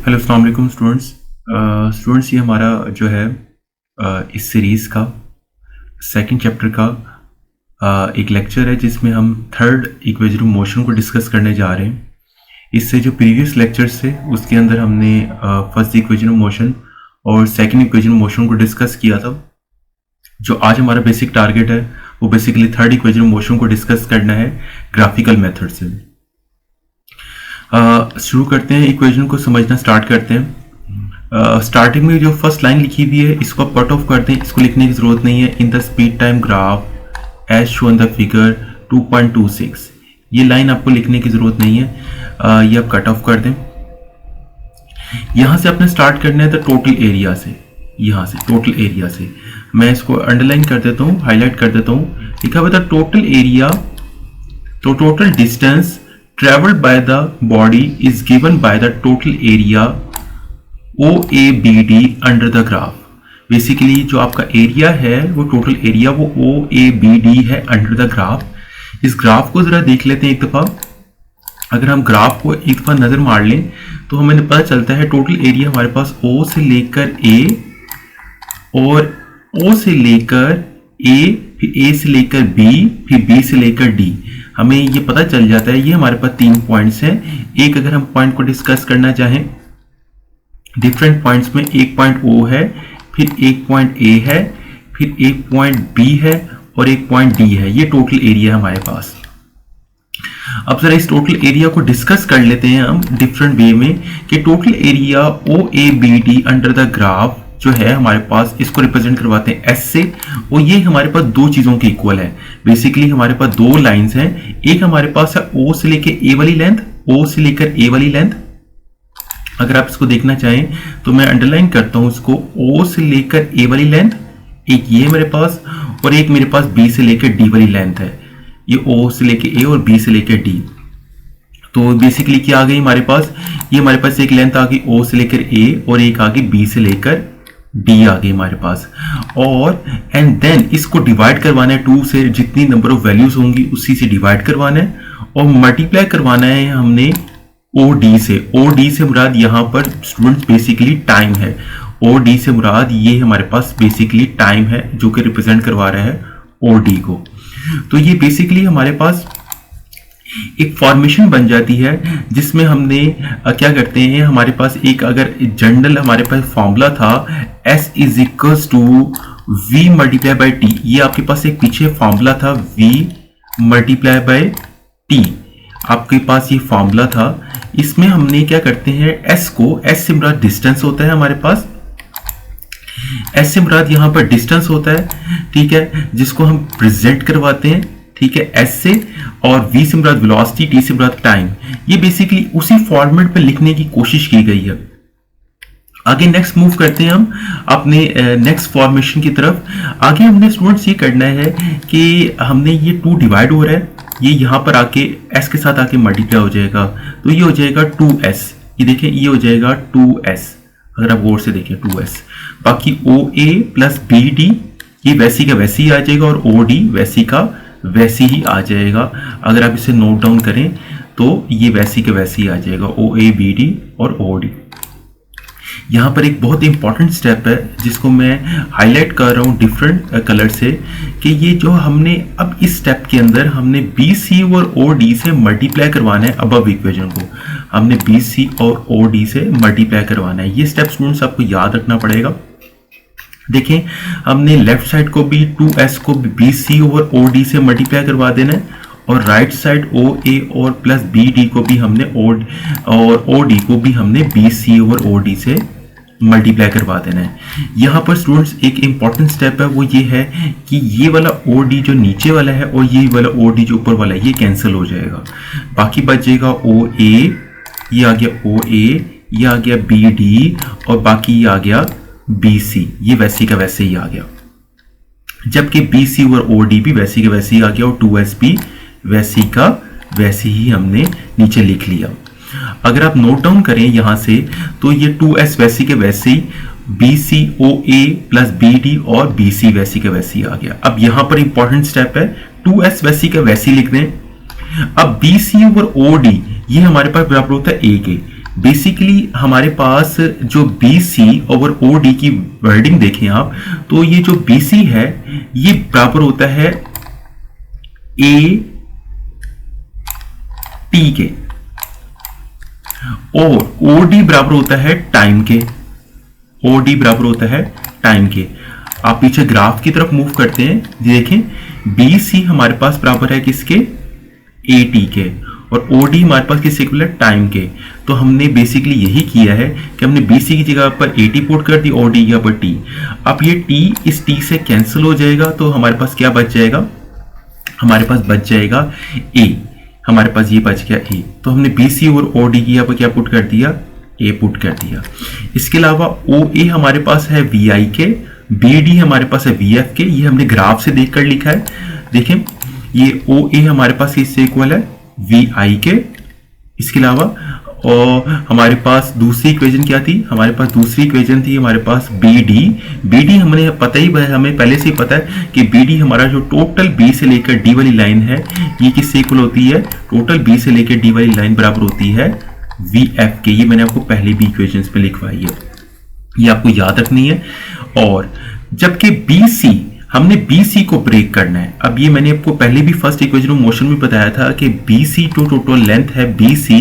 Hello अस्सलाम वालेकुम students ये हमारा जो है इस सीरीज़ का सेकंड चैप्टर का एक लेक्चर है जिसमें हम थर्ड इक्वेशन ऑफ मोशन को डिस्कस करने जा रहे हैं। इससे जो प्रीवियस लेक्चर्स थे उसके अंदर हमने फर्स्ट इक्वेशन ऑफ मोशन और सेकंड इक्वेशन ऑफ मोशन को डिस्कस किया था। जो आज हमारा बेसिक टारगेट है वो basically third equation of motion को डिस्कस करना है ग्राफिकल मेथड से। शुरू करते हैं, इक्वेशन को समझना स्टार्ट करते हैं। स्टार्टिंग में जो फर्स्ट लाइन लिखी हुई है इसको आप कट ऑफ करते हैं, इसको लिखने की जरूरत नहीं है। In the speed time graph as shown the figure 2.26, ये लाइन आपको लिखने की जरूरत नहीं है, ये आप कट ऑफ कर दें। यहां से आपने स्टार्ट करना है द टोटल एरिया से, यहां से टोटल एरिया से। मैं इसको अंडरलाइन कर देता हूं, हाईलाइट कर देता हूं। लिखा हुआ था टोटल एरिया, तो total distance traveled by the body is given by the total area OABD under the graph। Basically जो आपका एरिया है वो टोटल एरिया वो OABD है अंडर द ग्राफ। इस ग्राफ को जरा देख लेते हैं एक दफा। अगर हम ग्राफ को एक दफा नजर मार लें तो हमें पता चलता है टोटल एरिया हमारे पास O से लेकर A और O से लेकर A, फिर A से लेकर B, फिर B से लेकर D। हमें ये पता चल जाता है। ये हमारे पास 3 पॉइंट्स हैं। एक अगर हम पॉइंट को डिस्कस करना चाहें डिफरेंट पॉइंट्स में, एक पॉइंट O है, फिर एक पॉइंट A है, फिर एक पॉइंट B है और एक पॉइंट D है। ये टोटल एरिया है हमारे पास। अब जरा इस टोटल एरिया को डिस्कस कर लेते हैं हम डिफरेंट वे में कि total area OABD under the graph जो है हमारे पास, इसको रिप्रेजेंट करवाते हैं S से, और ये हमारे पास दो चीजों के इक्वल है। बेसिकली हमारे पास दो लाइंस हैं। एक हमारे पास है O से लेकर A वाली लेंथ, O से लेकर A वाली लेंथ। अगर आप इसको देखना चाहें तो मैं अंडरलाइन करता हूं इसको, O से लेकर A वाली लेंथ एक ये मेरे पास, और एक मेरे पास B से लेकर D वाली लेंथ है। ये O से लेकर A और B से लेकर D। तो बेसिकली क्या आ गई हमारे पास, ये हमारे पास एक लेंथ आ गई O से लेकर A और एक आ गई B से लेकर D आ गई हमारे पास। और एंड देन इसको डिवाइड करवाना है 2 से, जितनी नंबर ऑफ वैल्यूज होंगी उसी से डिवाइड करवाना है और मल्टीप्लाई करवाना है हमने OD से। OD से मुराद यहाँ पर स्टूडेंट्स बेसिकली टाइम है। OD से मुराद ये हमारे पास बेसिकली टाइम है जो कि रिप्रेजेंट करवा रहा है OD को। तो ये बेसिकली हमारे पास एक फॉर्मेशन बन जाती है जिसमें हमने क्या करते हैं, हमारे पास एक अगर जनरल हमारे पास फॉर्मूला था S is equals to V multiply by T। ये आपके पास एक पीछे फॉर्मूला था V मल्टीप्लाई बाई T, आपके पास ये फॉर्मूला था। इसमें हमने क्या करते हैं, S को, S से मुराद डिस्टेंस होता है हमारे पास, S से मुराद यहाँ पर डिस्टेंस होता है, ठीक है, जिसको हम प्रेजेंट करवाते हैं, ठीक है, S से, और V से मुराद वेलोसिटी, T से मुराद टाइम। ये बेसिकली उसी फॉर्मेट पे लिखने की कोशिश की गई है। आगे नेक्स्ट मूव करते हैं हम अपने नेक्स्ट फॉर्मेशन की तरफ। आगे हमने स्टूडेंट्स ये करना है कि हमने ये 2 डिवाइड हो रहा है, ये यहाँ पर आके S के साथ आके मल्टीप्लाई हो जाएगा, तो ये हो जाएगा 2S। ये देखें, ये हो जाएगा 2S, अगर आप गौर से देखें 2S। बाकी OA प्लस BD ये वैसी का वैसी ही आ जाएगा और OD वैसी का वैसी ही आ जाएगा। अगर आप इसे नोट डाउन करें तो ये वैसी के वैसी ही आ जाएगा, OABD और OD। यहाँ पर एक बहुत इंपॉर्टेंट स्टेप है जिसको मैं हाईलाइट कर रहा हूँ डिफरेंट कलर से, कि ये जो हमने अब इस स्टेप के अंदर हमने BC और OD से मल्टीप्लाई करवाना है। अबव इक्वेशन को हमने BC और OD से मल्टीप्लाई करवाना है। ये स्टेप स्टूडेंट्स आपको याद रखना पड़ेगा। देखें, हमने लेफ्ट साइड को भी 2S को भी BC और OD से मल्टीप्लाई करवा देना है, और राइट साइड OA और प्लस BD को भी हमने OD को भी हमने BC और OD से मल्टीप्लाई करवा देना है। यहाँ पर स्टूडेंट्स एक इंपॉर्टेंट स्टेप है, वो ये है कि ये वाला OD जो नीचे वाला है और ये वाला OD जो ऊपर वाला है ये कैंसिल हो जाएगा। बाकी बचेगा OA, ये आ गया OA, ये आ गया BD और बाकी ये आ गया BC, ये वैसी का वैसे ही आ गया। जबकि BC और OD भी वैसी का वैसे ही आ गया और 2S भी वैसी का वैसे ही हमने नीचे लिख लिया। अगर आप नोट डाउन करें यहां से तो ये 2S वैसी के वैसे ही, BC OA प्लस BD और BC वैसी का वैसे ही आ गया। अब यहां पर इंपॉर्टेंट स्टेप है, 2S वैसी का वैसे ही लिख दें। अब BC और OD ये हमारे पास बराबर होता है A के। बेसिकली हमारे पास जो BC और OD की वर्डिंग देखें आप, तो ये जो BC है ये बराबर होता है AT के, और OD बराबर होता है टाइम के। OD बराबर होता है टाइम के। आप पीछे ग्राफ की तरफ मूव करते हैं, देखें BC हमारे पास बराबर है किसके, AT के, और OD हमारे पास किससे इक्वल है, टाइम के। तो हमने बेसिकली यही किया है कि हमने BC की जगह पर AT पुट कर दी, OD की जगह पर T। अब ये T इस T से कैंसिल हो जाएगा, तो हमारे पास क्या बच जाएगा, हमारे पास बच जाएगा A, हमारे पास ये बच गया A। तो हमने BC और OD की यहाँ पर क्या पुट कर दिया, A पुट कर दिया। इसके अलावा OA हमारे पास है VI के, BD हमारे पास है VF के, ये हमने ग्राफ से देखकर लिखा है। देखें ये OA हमारे पास किससे इक्वल है, VI के। इसके अलावा और हमारे पास दूसरी इक्वेशन क्या थी, हमारे पास दूसरी इक्वेशन थी हमारे पास BD हमने पता ही है, हमें पहले से ही पता है कि BD हमारा जो टोटल B से लेकर D वाली लाइन है ये किससे इक्वल होती है, टोटल B से लेकर D वाली लाइन बराबर होती है VF के। ये मैंने आपको पहले भी इक्वेशंस पे लिखवाई है, ये आपको याद रखनी है। और जबकि BC, हमने BC को ब्रेक करना है। अब ये मैंने आपको पहले भी फर्स्ट इक्वेशन ऑफ मोशन में बताया था कि BC जो टोटल लेंथ है BC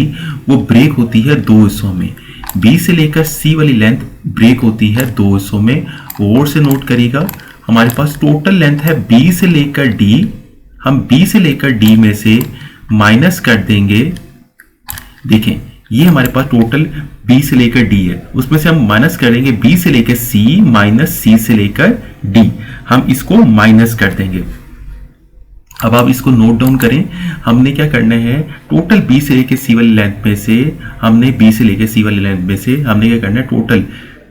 वो ब्रेक होती है दो हिस्सों में। B से लेकर C वाली लेंथ ब्रेक होती है दो हिस्सों में। और से नोट करिएगा, हमारे पास टोटल लेंथ है B से लेकर D, हम B से लेकर D में से माइनस कर देंगे। देखें ये हमारे पास टोटल B से लेकर D है, उसमें से हम माइनस करेंगे B से लेकर C माइनस C से लेकर D, हम इसको माइनस कर देंगे। अब आप इसको नोट डाउन करें, हमने क्या करना है, टोटल B से लेकर C वाली लेंथ में से हमने B से लेकर C वाली लेंथ में से हमने क्या करना है, टोटल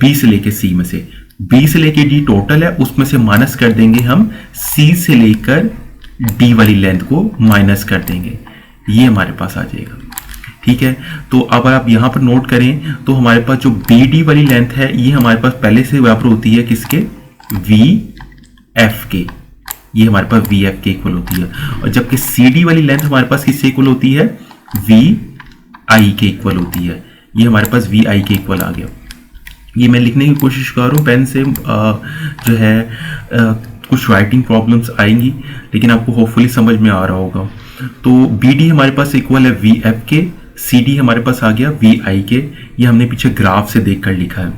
B से लेकर C में से B से लेकर D टोटल है, उसमें से माइनस कर देंगे हम C से लेकर D वाली लेंथ को माइनस कर देंगे, ये हमारे पास आ जाएगा। ठीक है, तो अब आप यहां पर नोट करें तो हमारे पास जो BD वाली लेंथ है ये हमारे पास पहले से बराबर होती है किसके, VF के, ये हमारे पास VF के इक्वल होती है। और जबकि CD वाली लेंथ हमारे पास किससे इक्वल होती है, VI के इक्वल होती है, ये हमारे पास VI के इक्वल आ गया। ये मैं लिखने की कोशिश कर रहा हूँ पेन से, जो है कुछ राइटिंग प्रॉब्लम्स आएंगी, लेकिन आपको होपफुली समझ में आ रहा होगा। तो BD हमारे पास इक्वल है VF के, CD हमारे पास आ गया VI के, ये हमने पीछे ग्राफ से देखकर लिखा है।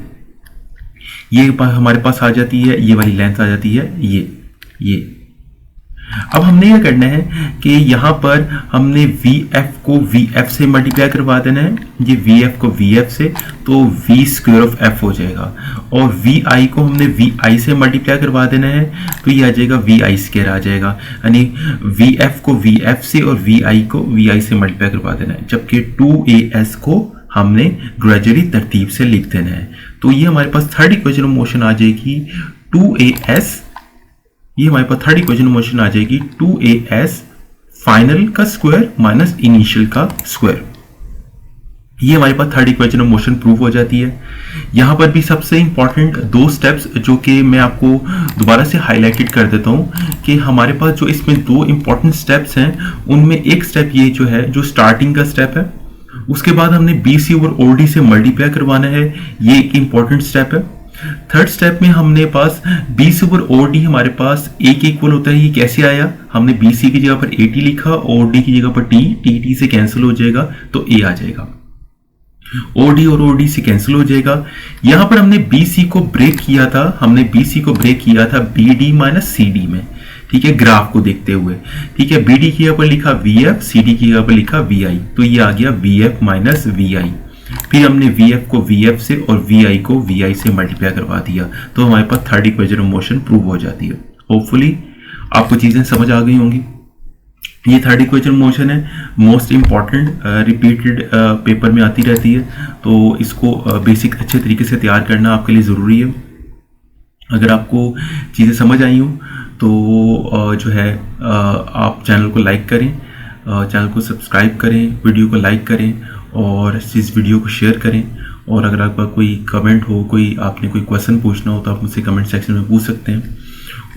ये हमारे पास आ जाती है, ये वाली लेंथ आ जाती है ये। अब हमने क्या करना है कि यहाँ पर हमने VF को VF से मल्टीप्लाई करवा देना है, ये VF को VF से, तो V स्क्वायर ऑफ F हो जाएगा। और VI को हमने VI से मल्टीप्लाई करवा देना है, तो ये आ जाएगा VI स्क्वायर आ जाएगा। यानी VF को VF से और VI को VI से मल्टीप्लाई करवा देना है, जबकि 2AS को हमने ग्रेजुअली तरतीब से लिख देना है। तो ये हमारे पास थर्ड इक्वेशन ऑफ मोशन आ जाएगी 2AS, ये हमारे पास थर्ड इक्वेशन मोशन आ जाएगी 2AS फाइनल का स्क्वायर माइनस इनिशियल का स्क्वायर। ये हमारे पास third equation of motion prove हो जाती है। यहां पर भी सबसे इंपॉर्टेंट दो स्टेप्स जो कि मैं आपको दोबारा से हाईलाइटेड कर देता हूं कि हमारे पास जो इसमें दो इंपॉर्टेंट स्टेप्स हैं, उनमें एक स्टेप ये जो है जो स्टार्टिंग का स्टेप है, उसके बाद हमने BC और OD से मल्टीप्लाई करवाना है, ये एक इंपॉर्टेंट स्टेप है। थर्ड स्टेप में हमने पास BC और OD हमारे पास A के इक्वल होता है। ये कैसे आया, हमने BC की जगह पर AT लिखा, OD की जगह पर T से कैंसिल हो जाएगा तो A आ जाएगा। OD और OD से कैंसिल हो जाएगा। यहां पर हमने BC को ब्रेक किया था, हमने BC को ब्रेक किया था BD माइनस CD में, ठीक है, ग्राफ को देखते हुए। ठीक है, BD की जगह पर लिखा VF, CD की जगह पर लिखा VI, तो ये आ गया VF माइनस VI। फिर हमने VF को VF से और VI को VI से मल्टीप्लाई करवा दिया, तो हमारे पास third equation of motion prove हो जाती है। होपफुली आपको चीजें समझ आ गई होंगी। ये थर्ड इक्वेशन मोशन है, मोस्ट इंपॉर्टेंट, रिपीटेड पेपर में आती रहती है, तो इसको बेसिक अच्छे तरीके से तैयार करना आपके लिए ज़रूरी है। अगर आपको चीज़ें समझ आई हो तो जो है आप चैनल को लाइक करें, चैनल को सब्सक्राइब करें, वीडियो को लाइक करें और इस वीडियो को शेयर करें। और अगर आपका कोई कमेंट हो, आपने कोई क्वेश्चन पूछना हो तो आप मुझसे कमेंट सेक्शन में पूछ सकते हैं।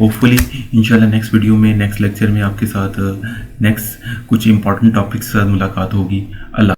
होपफुली इंशाल्लाह नेक्स्ट वीडियो में, नेक्स्ट लेक्चर में आपके साथ नेक्स्ट कुछ इंपॉर्टेंट टॉपिक्स के साथ मुलाकात होगी। अल्लाह।